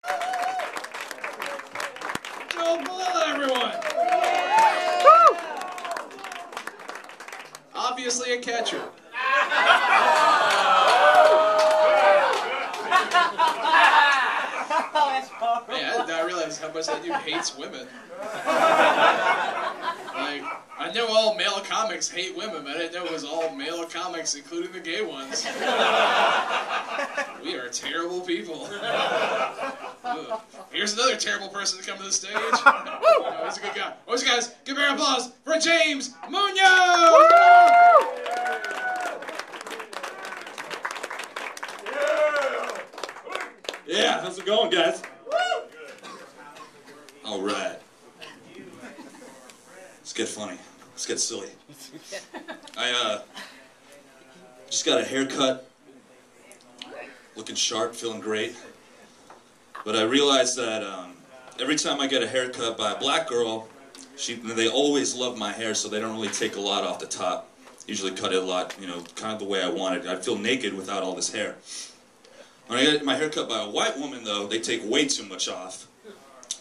Hello, everyone. Obviously a catcher. Man, I realize how much that dude hates women. Like, I know all male comics hate women, but I didn't know it was all male comics, including the gay ones. We are terrible people. Ugh. Here's another terrible person to come to the stage. Oh, he's a good guy. Oh, guys, give a round of applause for James Munoz! Yeah, how's it going, guys? All right. Let's get funny. Let's get silly. I just got a haircut, looking sharp, feeling great. But I realized that every time I get a haircut by a black girl, they always love my hair, so they don't really take a lot off the top. Usually cut it a lot, you know, kind of the way I want it. I feel naked without all this hair. When I get my hair cut by a white woman, though, they take way too much off.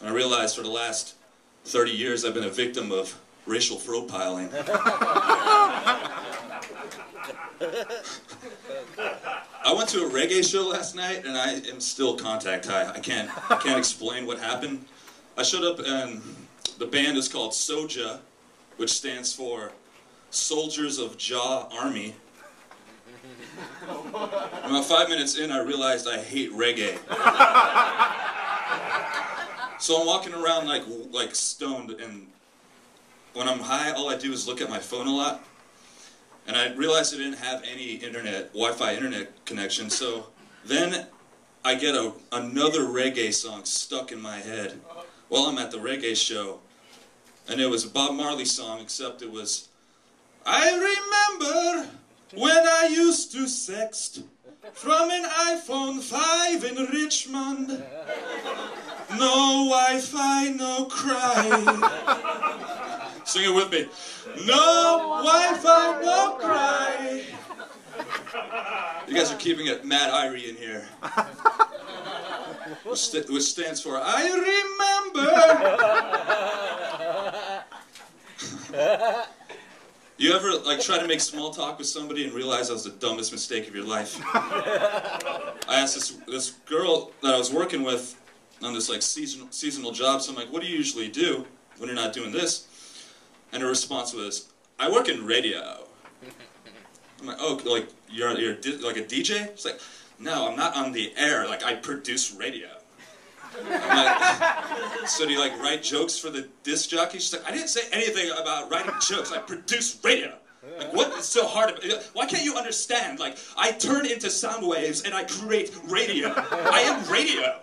And I realized for the last 30 years I've been a victim of racial profiling. I went to a reggae show last night, and I am still contact high. I can't explain what happened. I showed up, and the band is called Soja, which stands for Soldiers of Jah Army. About 5 minutes in, I realized I hate reggae. So I'm walking around like stoned, and when I'm high, all I do is look at my phone a lot. And I realized I didn't have any Wi-Fi internet connection, so then I get another reggae song stuck in my head while I'm at the reggae show. And it was a Bob Marley song, except it was, I remember when I used to sext from an iPhone 5 in Richmond. No Wi-Fi, no cry. Sing it with me. No Wi-Fi, no cry. You guys are keeping it mad irie in here. Which stands for, I remember. You ever try to make small talk with somebody and realize that was the dumbest mistake of your life? I asked this girl that I was working with on this seasonal job, so I'm like, what do you usually do when you're not doing this? And her response was, I work in radio. I'm like, oh, you're like a DJ? She's like, no, I'm not on the air, I produce radio. I'm like, so do you write jokes for the disc jockey? She's like, I didn't say anything about writing jokes, I produce radio. Like, what is so hard why can't you understand? I turn into sound waves and I create radio. I am radio.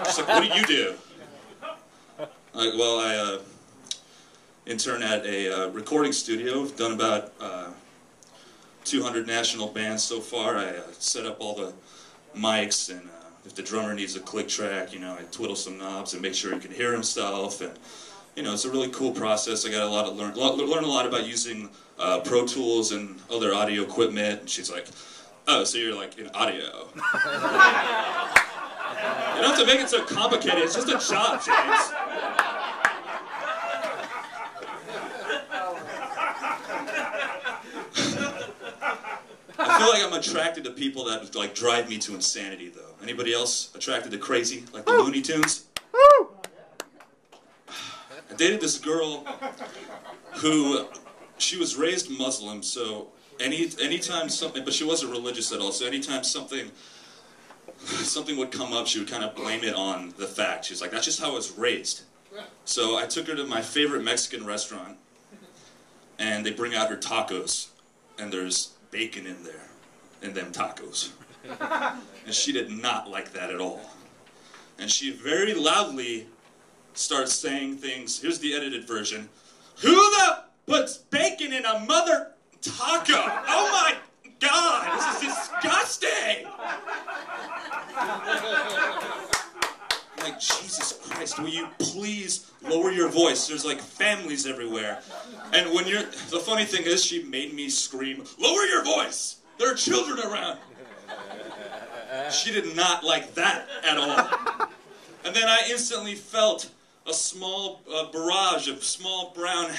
She's like, what do? Well, I intern at a recording studio. I've done about 200 national bands so far. I set up all the mics, and if the drummer needs a click track, I twiddle some knobs and make sure he can hear himself. And it's a really cool process. I got a lot to learn a lot about using Pro Tools and other audio equipment. And she's like, oh, so you're in audio. You don't have to make it so complicated. It's just a job, James. I feel like I'm attracted to people that drive me to insanity, though. Anybody else attracted to crazy, like the Looney Tunes? I dated this girl who, she was raised Muslim, so anytime something, but she wasn't religious at all, so anytime something would come up, she would kind of blame it on the fact. She's like, that's just how I was raised. So I took her to my favorite Mexican restaurant, and they bring out her tacos, and there's bacon in there, in them tacos. And she did not like that at all. And she very loudly starts saying things. Here's the edited version. Who the puts bacon in a mother taco? Oh my God, this is disgusting! I'm like, Jesus Christ, will you please lower your voice? There's families everywhere. And the funny thing is, she made me scream, lower your voice! There are children around! She did not like that at all. And then I instantly felt a small barrage of small brown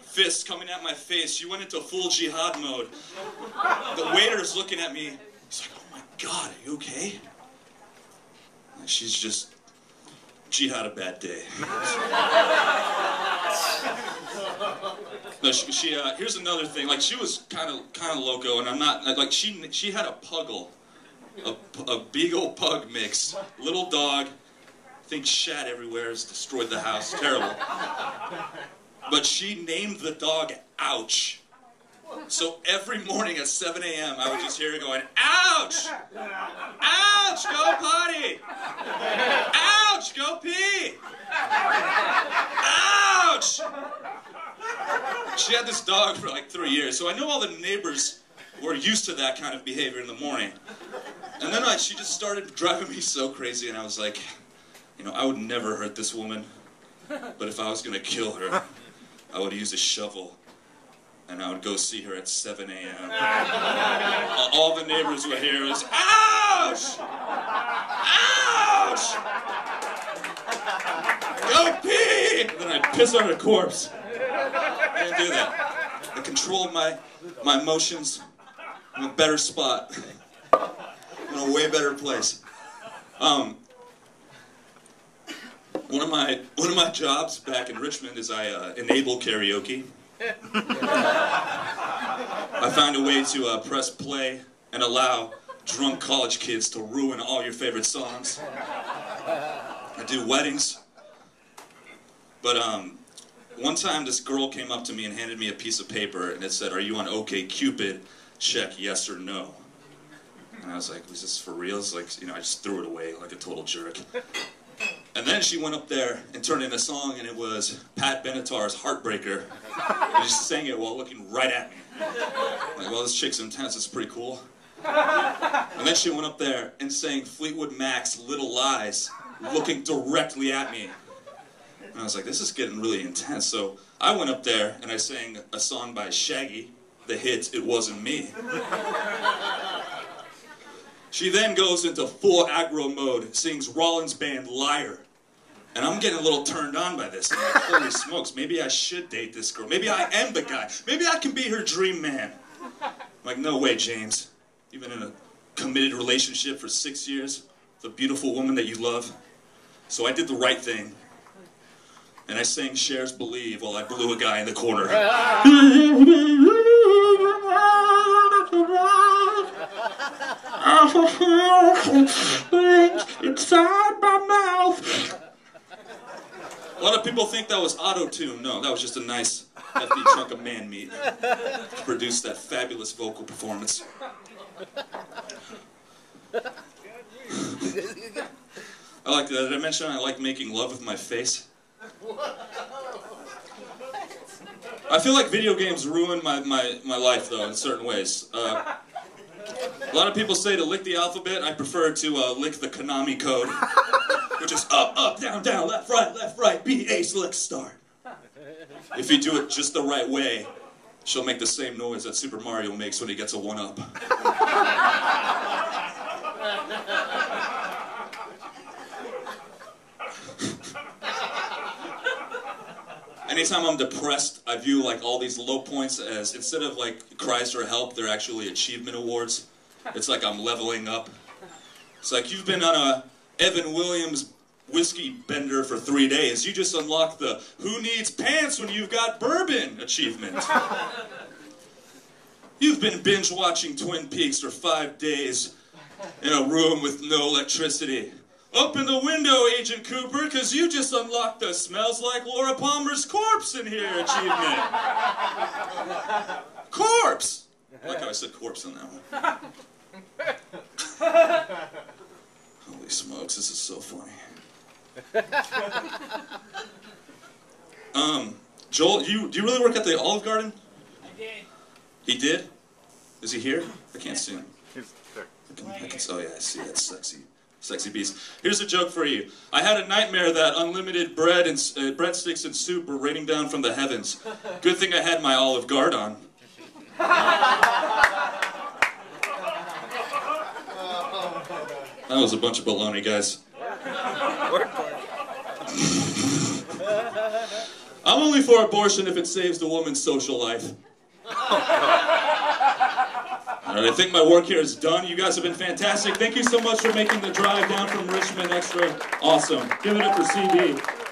fists coming at my face. She went into full jihad mode. The waiter's looking at me. He's like, oh my God, are you okay? And she had a bad day. No, here's another thing. Like, she was kind of loco, and I'm not, like, she had a puggle. A big old pug mix. Little dog. I think shat everywhere, has destroyed the house. Terrible. But she named the dog Ouch. So every morning at 7 a.m. I would just hear her going, Ouch! Ouch! Go potty! Ouch! Go pee! Ouch! She had this dog for like 3 years, so I know all the neighbors were used to that kind of behavior in the morning. And then she just started driving me so crazy, and I was like, you know, I would never hurt this woman, but if I was going to kill her, I would use a shovel, and I would go see her at 7 a.m. All the neighbors would hear is, Ouch! Ouch! Go pee! And then I'd piss on her corpse. I didn't do that. I controlled my emotions. I'm in a better spot. I'm in a way better place. One of my jobs back in Richmond is I enable karaoke. I found a way to press play and allow drunk college kids to ruin all your favorite songs. I do weddings. But one time this girl came up to me and handed me a piece of paper, and it said, "Are you on OkCupid? Check yes or no." And I was like, "Was this for real?" It's like, you know, I just threw it away like a total jerk. And then she went up there and turned in a song, and it was Pat Benatar's Heartbreaker. And she sang it while looking right at me. I'm like, well, this chick's intense, it's pretty cool. And then she went up there and sang Fleetwood Mac's Little Lies, looking directly at me. And I was like, this is getting really intense. So I went up there and I sang a song by Shaggy, the hit It Wasn't Me. She then goes into full aggro mode, sings Rollins' band Liar. And I'm getting a little turned on by this. I'm like, holy smokes, maybe I should date this girl. Maybe I am the guy. Maybe I can be her dream man. I'm like, no way, James. You've been in a committed relationship for 6 years with a beautiful woman that you love. So I did the right thing. And I sang Cher's Believe while I blew a guy in the corner. Inside my mouth. A lot of people think that was auto-tune. No, that was just a nice, hefty chunk of man meat to produce that fabulous vocal performance. I like that. Did I mention I like making love with my face? I feel like video games ruin my life, though, in certain ways. A lot of people say to lick the alphabet. I prefer to lick the Konami code, which is up, down, left, right, B, A, select, start. If you do it just the right way, she'll make the same noise that Super Mario makes when he gets a 1-up. Anytime I'm depressed, I view like all these low points as, instead of like cries for help, they're actually achievement awards. It's like I'm leveling up. It's like you've been on a Evan Williams whiskey bender for 3 days. You just unlocked the who needs pants when you've got bourbon achievement. You've been binge watching Twin Peaks for 5 days in a room with no electricity. Open the window, Agent Cooper, because you just unlocked the smells like Laura Palmer's corpse in here achievement. Corpse! I like how I said corpse on that one. Holy smokes, this is so funny. Joel, do you really work at the Olive Garden? I did. He did? Is he here? I can't see him. Oh yeah, I see that sexy beast. Here's a joke for you. I had a nightmare that unlimited bread and breadsticks and soup were raining down from the heavens. Good thing I had my Olive Garden on. That was a bunch of baloney, guys. I'm only for abortion if it saves the woman's social life. Alright, I think my work here is done. You guys have been fantastic. Thank you so much for making the drive down from Richmond extra awesome. Give it up for CB.